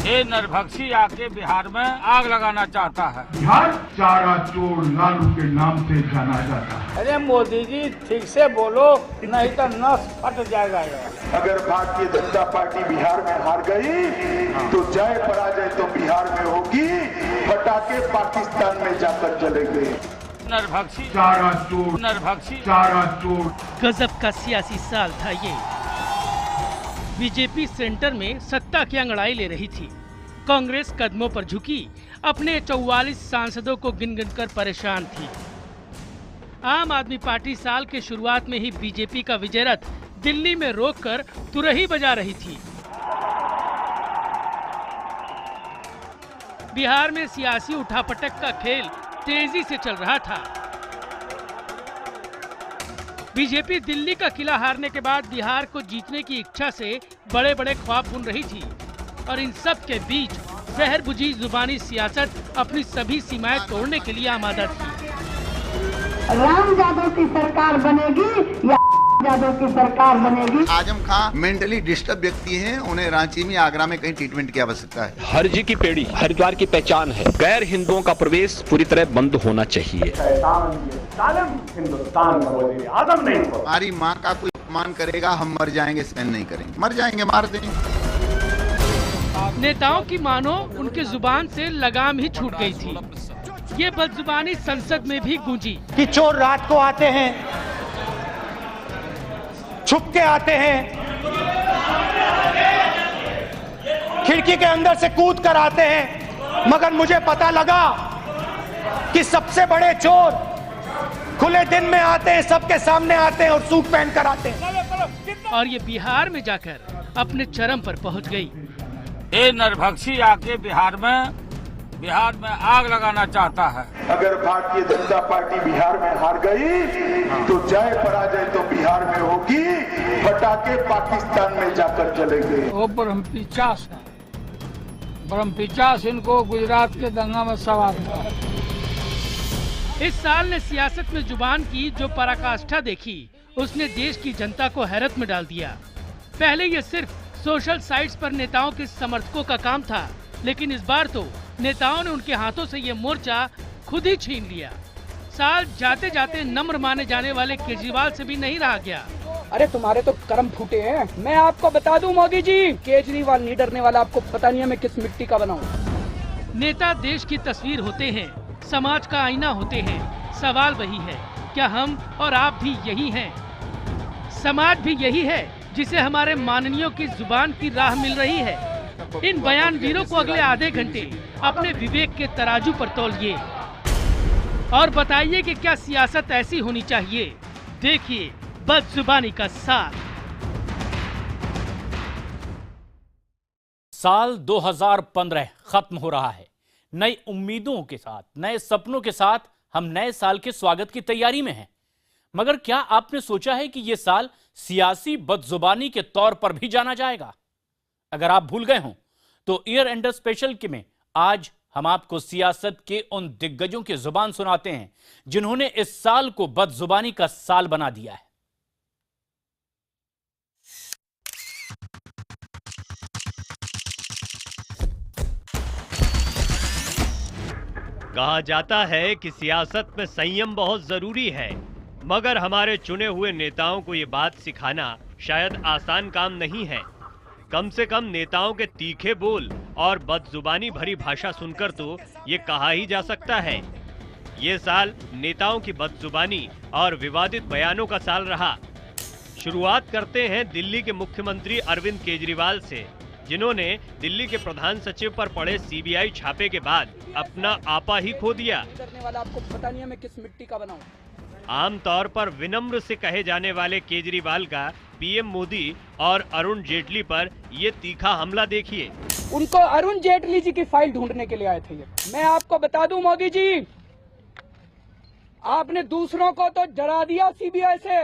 ये नरभक्षी आके बिहार में आग लगाना चाहता है। बिहार चारा चोर लालू के नाम से जाना जाता है। अरे मोदी जी ठीक से बोलो, नहीं तो नस फट जाएगा यार। अगर भारतीय जनता पार्टी बिहार में हार गई तो जय पराजय तो बिहार में होगी, पटाखे पाकिस्तान में जाकर चलेंगे। नरभक्षी चारा चोर, नरभक्षी चारा चोर। गजब का सियासी साल था ये। बीजेपी सेंटर में सत्ता की अंगड़ाई ले रही थी। कांग्रेस कदमों पर झुकी, अपने 44 सांसदों को गिन गिन कर परेशान थी। आम आदमी पार्टी साल के शुरुआत में ही बीजेपी का विजय रथ दिल्ली में रोककर तुरही बजा रही थी। बिहार में सियासी उठापटक का खेल तेजी से चल रहा था। बीजेपी दिल्ली का किला हारने के बाद बिहार को जीतने की इच्छा से बड़े बड़े ख्वाब बुन रही थी और इन सब के बीच जहर बुझी जुबानी सियासत अपनी सभी सीमाएं तोड़ने के लिए आमादा थी। राम यादव की सरकार बनेगी या यादव की सरकार बनेगी? आजम खान मेंटली डिस्टर्ब व्यक्ति हैं, उन्हें रांची में, आगरा में कहीं ट्रीटमेंट की आवश्यकता है। हरजी की पेड़ी हरिद्वार की पहचान है। गैर हिंदुओं का प्रवेश पूरी तरह बंद होना चाहिए। हमारी माँ का कोई अपमान करेगा, हम मर जाएंगे, सहन नहीं करेंगे। मर जाएंगे, मार देंगे। नेताओं की मानो उनके जुबान से लगाम ही छूट गई थी। ये बदजुबानी संसद में भी गूंजी कि चोर रात को आते हैं, छुप के आते हैं, खिड़की के अंदर से कूद कर आते हैं, मगर मुझे पता लगा कि सबसे बड़े चोर खुले दिन में आते हैं, सबके सामने आते हैं और सूट पहन कर आते हैं। और ये बिहार में जाकर अपने चरम पर पहुंच गई। ये नरभक्षी आके बिहार में आग लगाना चाहता है। अगर भारतीय जनता पार्टी बिहार में हार गई तो जय पराजय तो बिहार में होगी, पटाखे पाकिस्तान में जाकर चलेंगे। वो ब्रह्मपिचास है, ब्रह्मपिचास इनको गुजरात के दंगा में सवार हुआ। इस साल ने सियासत में जुबान की जो पराकाष्ठा देखी, उसने देश की जनता को हैरत में डाल दिया। पहले ये सिर्फ सोशल साइट्स पर नेताओं के समर्थकों का काम था, लेकिन इस बार तो नेताओं ने उनके हाथों से ये मोर्चा खुद ही छीन लिया। साल जाते जाते नम्र माने जाने वाले केजरीवाल से भी नहीं रहा गया। अरे तुम्हारे तो कर्म फूटे हैं। मैं आपको बता दूं मोदी जी, केजरीवाल नहीं डरने वाला। आपको पता नहीं है मैं किस मिट्टी का बना हूँ। नेता देश की तस्वीर होते हैं, समाज का आईना होते हैं। सवाल वही है, क्या हम और आप भी यही हैं? समाज भी यही है जिसे हमारे माननीयों की जुबान की राह मिल रही है। इन बयानवीरों को अगले आधे घंटे अपने विवेक के तराजू पर तौलिए और बताइए कि क्या सियासत ऐसी होनी चाहिए। देखिए बदजुबानी का साथ। साल 2015 खत्म हो रहा है। नई उम्मीदों के साथ, नए सपनों के साथ हम नए साल के स्वागत की तैयारी में हैं। मगर क्या आपने सोचा है कि यह साल सियासी बदजुबानी के तौर पर भी जाना जाएगा? अगर आप भूल गए हों तो ईयर एंडर स्पेशल के में आज हम आपको सियासत के उन दिग्गजों की जुबान सुनाते हैं जिन्होंने इस साल को बदजुबानी का साल बना दिया है। कहा जाता है कि सियासत में संयम बहुत जरूरी है, मगर हमारे चुने हुए नेताओं को ये बात सिखाना शायद आसान काम नहीं है। कम से कम नेताओं के तीखे बोल और बदजुबानी भरी भाषा सुनकर तो ये कहा ही जा सकता है, ये साल नेताओं की बदजुबानी और विवादित बयानों का साल रहा। शुरुआत करते हैं दिल्ली के मुख्यमंत्री अरविंद केजरीवाल से, जिन्होंने दिल्ली के प्रधान सचिव पर पड़े सीबीआई छापे के बाद अपना आपा ही खो दिया। डरने वाला। आपको पता नहीं है मैं किस मिट्टी का बना हूँ। आमतौर पर विनम्र से कहे जाने वाले केजरीवाल का पीएम मोदी और अरुण जेटली पर ये तीखा हमला देखिए। उनको अरुण जेटली जी की फाइल ढूंढने के लिए आए थे। मैं आपको बता दूं मोदी जी, आपने दूसरों को तो डरा दिया सीबीआई से।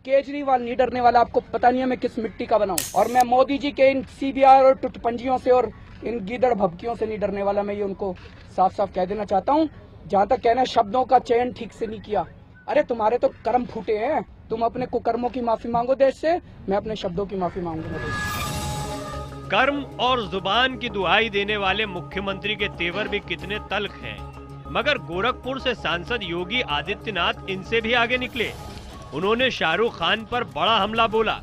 केजरीवाल नहीं डरने वाला। आपको पता नहीं है मैं किस मिट्टी का बना हूँ। और मैं मोदी जी के इन सीबीआई और टुटपंजियों से और इन गीदड़ भभकियों से नहीं डरने वाला। मैं ये उनको साफ साफ कह देना चाहता हूँ। जहाँ तक कहना शब्दों का चयन ठीक से नहीं किया। अरे तुम्हारे तो कर्म फूटे हैं। तुम अपने कुकर्मों की माफी मांगो देश से, मैं अपने शब्दों की माफी मांगूंगा। कर्म और जुबान की दुहाई देने वाले मुख्यमंत्री के तेवर भी कितने तल्ख हैं, मगर गोरखपुर से सांसद योगी आदित्यनाथ इनसे भी आगे निकले। उन्होंने शाहरुख खान पर बड़ा हमला बोला।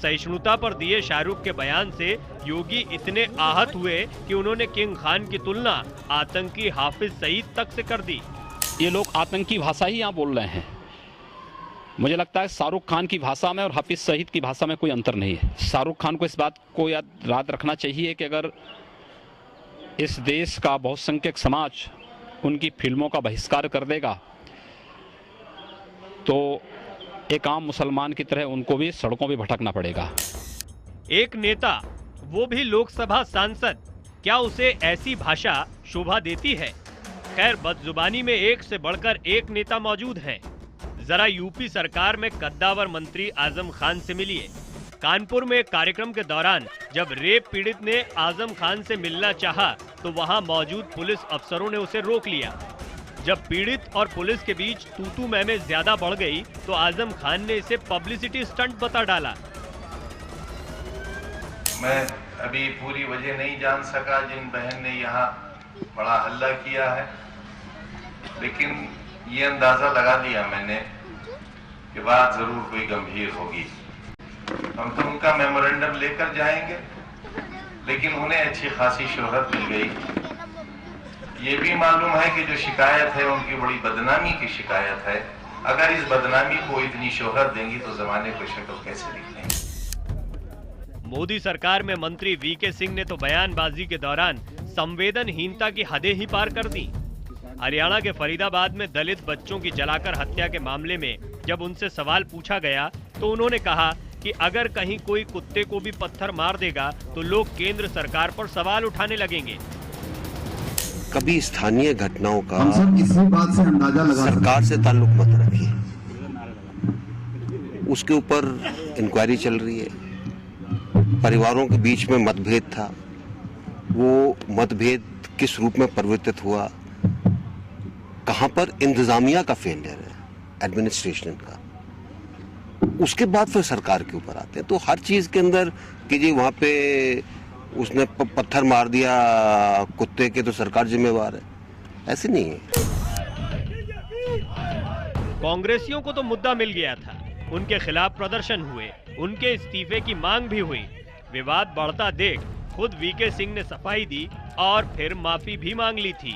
सहिष्णुता पर दिए शाहरुख के बयान से योगी इतने आहत हुए कि उन्होंने किंग खान की तुलना आतंकी हाफिज सईद तक से कर दी। ये लोग आतंकी भाषा ही यहाँ बोल रहे हैं। मुझे लगता है शाहरुख खान की भाषा में और हाफिज सईद की भाषा में कोई अंतर नहीं है। शाहरुख खान को इस बात को याद रखना चाहिए कि अगर इस देश का बहुसंख्यक समाज उनकी फिल्मों का बहिष्कार कर देगा तो एक आम मुसलमान की तरह उनको भी सड़कों पे भटकना पड़ेगा। एक नेता, वो भी लोकसभा सांसद, क्या उसे ऐसी भाषा शोभा देती है? खैर, बदजुबानी में एक से बढ़कर एक नेता मौजूद हैं। जरा यूपी सरकार में कद्दावर मंत्री आजम खान से मिलिए। कानपुर में एक कार्यक्रम के दौरान जब रेप पीड़ित ने आजम खान से मिलना चाहा तो वहां मौजूद पुलिस अफसरों ने उसे रोक लिया। जब पीड़ित और पुलिस के बीच तू-तू मैं ज्यादा बढ़ गई तो आजम खान ने इसे पब्लिसिटी स्टंट बता डाला। मैं अभी पूरी वजह नहीं जान सका जिन बहन ने यहाँ बड़ा हल्ला किया है, लेकिन ये अंदाजा लगा लिया मैंने कि बात जरूर कोई गंभीर होगी। हम तो उनका मेमोरेंडम लेकर जाएंगे, लेकिन उन्हें अच्छी खासी शोहरत मिल गई। ये भी मालूम है कि जो शिकायत है उनकी बड़ी बदनामी की शिकायत है। अगर इस बदनामी को इतनी शोहरत देंगी तो जमाने को शक्ल कैसे दिखेंगी। मोदी सरकार में मंत्री वीके सिंह ने तो बयानबाजी के दौरान संवेदनहीनता की हदें ही पार कर दी। हरियाणा के फरीदाबाद में दलित बच्चों की जलाकर हत्या के मामले में जब उनसे सवाल पूछा गया तो उन्होंने कहा कि अगर कहीं कोई कुत्ते को भी पत्थर मार देगा तो लोग केंद्र सरकार पर सवाल उठाने लगेंगे। कभी स्थानीय घटनाओं का इसी बात से अंदाजा लगा सरकार से ताल्लुक मत रखिए। उसके ऊपर इंक्वायरी चल रही है। परिवारों के बीच में मतभेद था, वो मतभेद किस रूप में परिवर्तित हुआ, कहां पर इंतजामिया का फेलियर है, एडमिनिस्ट्रेशन का, उसके बाद फिर सरकार के ऊपर आते हैं। तो हर चीज के अंदर कि जी वहां पे उसने पत्थर मार दिया कुत्ते के तो सरकार जिम्मेवार है, ऐसे नहीं है। कांग्रेसियों को तो मुद्दा मिल गया था, उनके खिलाफ प्रदर्शन हुए, उनके इस्तीफे की मांग भी हुई। विवाद बढ़ता देख खुद वीके सिंह ने सफाई दी और फिर माफी भी मांग ली थी।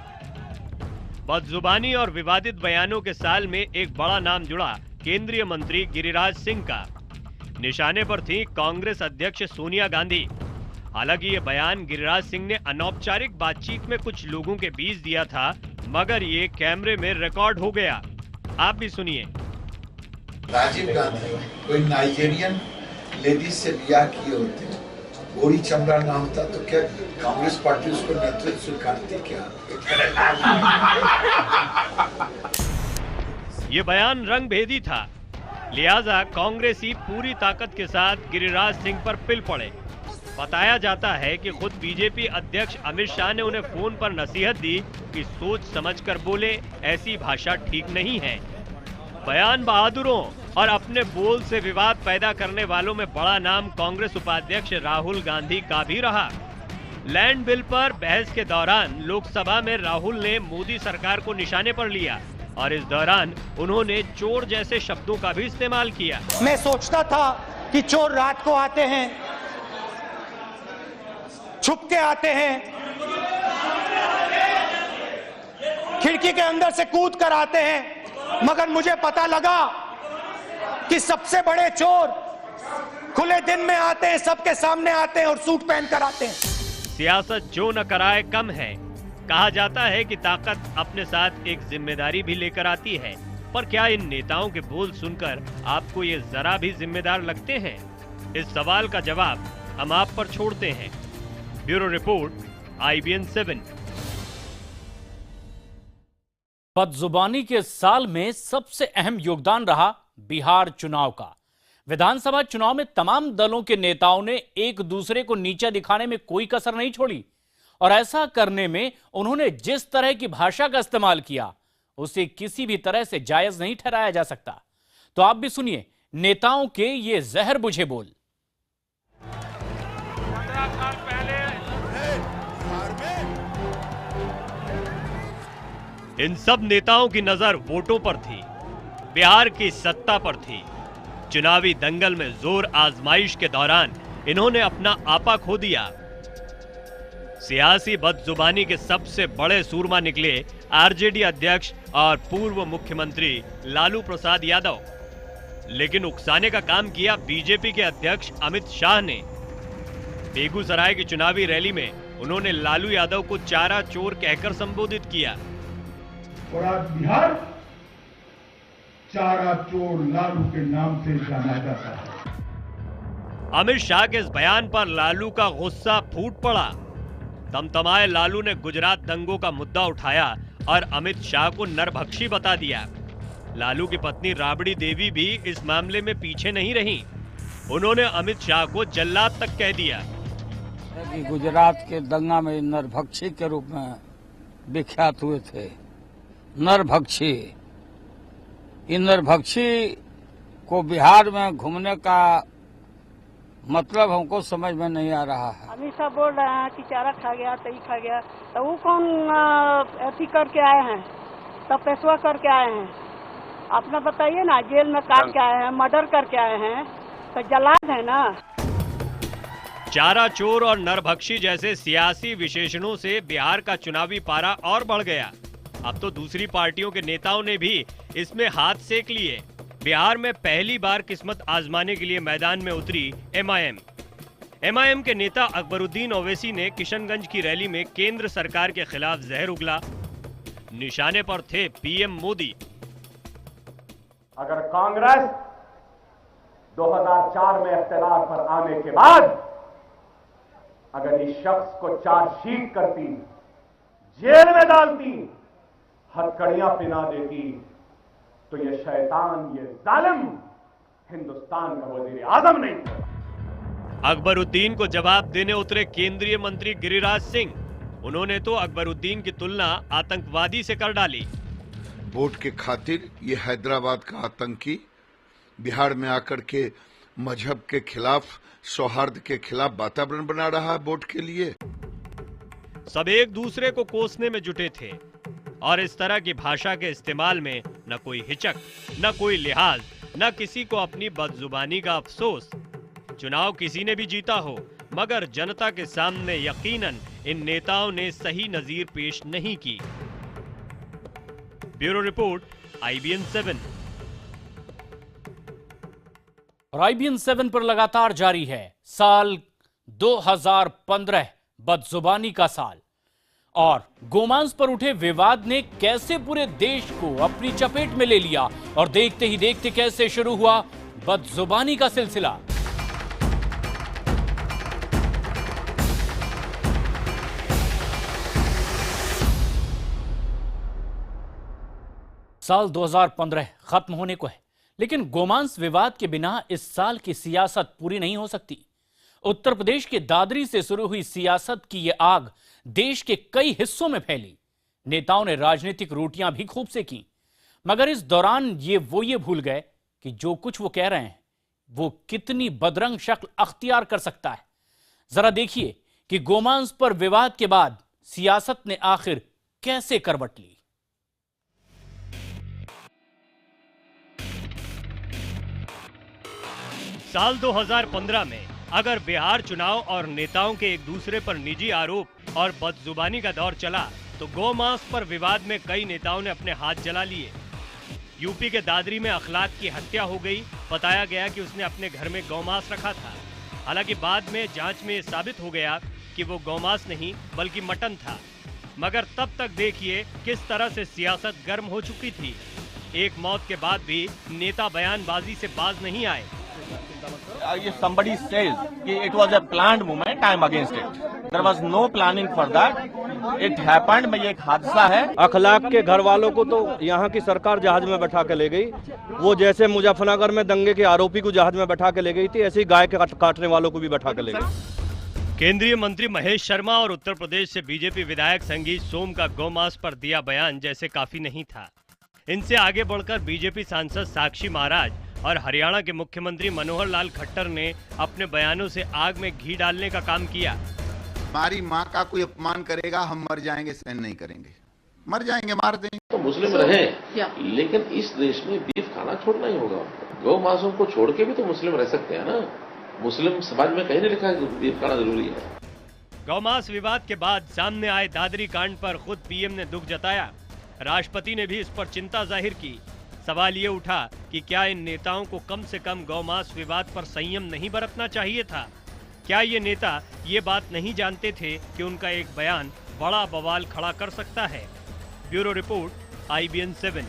बदजुबानी और विवादित बयानों के साल में एक बड़ा नाम जुड़ा केंद्रीय मंत्री गिरिराज सिंह का। निशाने पर थी कांग्रेस अध्यक्ष सोनिया गांधी। हालांकि ये बयान गिरिराज सिंह ने अनौपचारिक बातचीत में कुछ लोगों के बीच दिया था, मगर ये कैमरे में रिकॉर्ड हो गया। आप भी सुनिए। राजीव गांधी कोई नाइजीरियन लेडीज से ब्याह किए होते, गोरी चमड़ा ना होता तो क्या कांग्रेस पार्टी उसको नेतृत्व स्वीकारती क्या? ये बयान रंगभेदी था, लिहाजा कांग्रेसी पूरी ताकत के साथ गिरिराज सिंह पर पिल पड़े। बताया जाता है कि खुद बीजेपी अध्यक्ष अमित शाह ने उन्हें फोन पर नसीहत दी कि सोच समझकर बोले, ऐसी भाषा ठीक नहीं है। बयान बहादुरों और अपने बोल से विवाद पैदा करने वालों में बड़ा नाम कांग्रेस उपाध्यक्ष राहुल गांधी का भी रहा। लैंड बिल पर बहस के दौरान लोकसभा में राहुल ने मोदी सरकार को निशाने पर लिया और इस दौरान उन्होंने चोर जैसे शब्दों का भी इस्तेमाल किया। मैं सोचता था कि चोर रात को आते हैं, छुप के आते हैं, खिड़की के अंदर से कूद कर आते हैं, मगर मुझे पता लगा कि सबसे बड़े चोर खुले दिन में आते हैं, सबके सामने आते हैं और सूट पहन कर आते हैं। सियासत जो न कराए कम है। कहा जाता है कि ताकत अपने साथ एक जिम्मेदारी भी लेकर आती है, पर क्या इन नेताओं के बोल सुनकर आपको ये जरा भी जिम्मेदार लगते हैं? इस सवाल का जवाब हम आप पर छोड़ते हैं। Bureau report, IBN 7। बदजुबानी के साल में सबसे अहम योगदान रहा बिहार चुनाव का। विधानसभा चुनाव में तमाम दलों के नेताओं ने एक दूसरे को नीचा दिखाने में कोई कसर नहीं छोड़ी और ऐसा करने में उन्होंने जिस तरह की भाषा का इस्तेमाल किया उसे किसी भी तरह से जायज नहीं ठहराया जा सकता। तो आप भी सुनिए नेताओं के ये जहर बुझे बोल। 15 साल पहले इन सब नेताओं की नजर वोटों पर थी, बिहार की सत्ता पर थी। चुनावी दंगल में जोर आजमाइश के दौरान इन्होंने अपना आपा खो दिया। सियासी बदजुबानी के सबसे बड़े सूरमा निकले आरजेडी अध्यक्ष और पूर्व मुख्यमंत्री लालू प्रसाद यादव। लेकिन उकसाने का काम किया बीजेपी के अध्यक्ष अमित शाह ने। बेगूसराय की चुनावी रैली में उन्होंने लालू यादव को चारा चोर कहकर संबोधित किया। और आज बिहार चारा चोर लालू के नाम से जाना जाता है। अमित शाह के इस बयान पर लालू का गुस्सा फूट पड़ा। तमतमाए लालू ने गुजरात दंगों का मुद्दा उठाया और अमित शाह को नरभक्षी बता दिया। लालू की पत्नी राबड़ी देवी भी इस मामले में पीछे नहीं रही। उन्होंने अमित शाह को जल्लाद तक कह दिया। कि गुजरात के दंगा में नरभक्षी के रूप में विख्यात हुए थे। नरभक्षी, इन नरभक्षी को बिहार में घूमने का मतलब हमको समझ में नहीं आ रहा है। अमित शाह बोल रहे हैं कि चारा खा गया, तई खा गया, तो वो कौन ऐसी करके आए हैं? तब पेशवा करके आए हैं। अपना बताइए ना, जेल में काट के आए हैं, मर्डर करके आए हैं, तो जल्लाद है ना। चारा चोर और नरभक्षी जैसे सियासी विशेषणों से बिहार का चुनावी पारा और बढ़ गया। अब तो दूसरी पार्टियों के नेताओं ने भी इसमें हाथ सेक लिए। बिहार में पहली बार किस्मत आजमाने के लिए मैदान में उतरी एमआईएम के नेता अकबरुद्दीन ओवैसी ने किशनगंज की रैली में केंद्र सरकार के खिलाफ जहर उगला। निशाने पर थे पीएम मोदी। अगर कांग्रेस 2004 में इख्तियार पर आने के बाद अगर इस शख्स को चार्जशीट करती, जेल में डालती, हथकड़ियां पहना देती, तो ये शैतान, ये जालिम हिंदुस्तान का वजीर आजम नहीं था। अकबरुद्दीन को जवाब देने उतरे केंद्रीय मंत्री गिरिराज सिंह। उन्होंने तो अकबरुद्दीन की तुलना आतंकवादी से कर डाली। वोट के खातिर ये हैदराबाद का आतंकी बिहार में आकर के मजहब के खिलाफ, सौहार्द के खिलाफ वातावरण बना रहा है वोट के लिए। सब एक दूसरे को कोसने में जुटे थे और इस तरह की भाषा के इस्तेमाल में न कोई हिचक, न कोई लिहाज, न किसी को अपनी बदजुबानी का अफसोस। चुनाव किसी ने भी जीता हो, मगर जनता के सामने यकीनन इन नेताओं ने सही नजीर पेश नहीं की। Bureau report, IBN 7। और IBN 7 पर लगातार जारी है साल 2015 बदजुबानी का साल। और गोमांस पर उठे विवाद ने कैसे पूरे देश को अपनी चपेट में ले लिया और देखते ही देखते कैसे शुरू हुआ बदजुबानी का सिलसिला। साल 2015 खत्म होने को है, लेकिन गोमांस विवाद के बिना इस साल की सियासत पूरी नहीं हो सकती। उत्तर प्रदेश के दादरी से शुरू हुई सियासत की यह आग देश के कई हिस्सों में फैली। नेताओं ने राजनीतिक रोटियां भी खूब से की, मगर इस दौरान ये भूल गए कि जो कुछ वो कह रहे हैं वो कितनी बदरंग शक्ल अख्तियार कर सकता है। जरा देखिए कि गोमांस पर विवाद के बाद सियासत ने आखिर कैसे करवट ली। साल 2015 में अगर बिहार चुनाव और नेताओं के एक दूसरे पर निजी आरोप और बदजुबानी का दौर चला, तो गौमांस पर विवाद में कई नेताओं ने अपने हाथ जला लिए। यूपी के दादरी में अखलाक की हत्या हो गई। बताया गया कि उसने अपने घर में गौमांस रखा था। हालांकि बाद में जांच में साबित हो गया कि वो गौमांस नहीं बल्कि मटन था। मगर तब तक देखिए किस तरह से सियासत गर्म हो चुकी थी। एक मौत के बाद भी नेता बयानबाजी से बाज नहीं आए। Somebody says it was a planned movement, I am against it. There was no planning for that. It happened. ये एक हादसा है। अखलाक के घर वालों को तो यहाँ की सरकार जहाज में बैठा के ले गई। वो जैसे मुजफ्फरनगर में दंगे के आरोपी को जहाज में बैठा के ले गई थी, ऐसे ही गाय के काटने वालों को भी बैठा के ले गई। केंद्रीय मंत्री महेश शर्मा और उत्तर प्रदेश से बीजेपी विधायक संगीत सोम का गौमांस पर दिया बयान जैसे काफी नहीं था। इनसे आगे बढ़कर बीजेपी सांसद साक्षी महाराज और हरियाणा के मुख्यमंत्री मनोहर लाल खट्टर ने अपने बयानों से आग में घी डालने का काम किया। हमारी माँ का कोई अपमान करेगा, हम मर जाएंगे, सहन नहीं करेंगे। मर जाएंगे, मार देंगे। मुस्लिम रहे, लेकिन इस देश में बीफ खाना छोड़ना ही होगा। गौ मांसों को छोड़ के भी तो मुस्लिम रह सकते हैं ना। मुस्लिम समाज में कहीं नहीं लिखा है कि बीफ खाना जरूरी है। गौमांस विवाद के बाद सामने आए दादरी कांड पर खुद पीएम ने दुख जताया। राष्ट्रपति ने भी इस पर चिंता जाहिर की। सवाल ये उठा कि क्या इन नेताओं को कम से कम गौमांस विवाद पर संयम नहीं बरतना चाहिए था? क्या ये नेता ये बात नहीं जानते थे कि उनका एक बयान बड़ा बवाल खड़ा कर सकता है? Bureau report, IBN 7।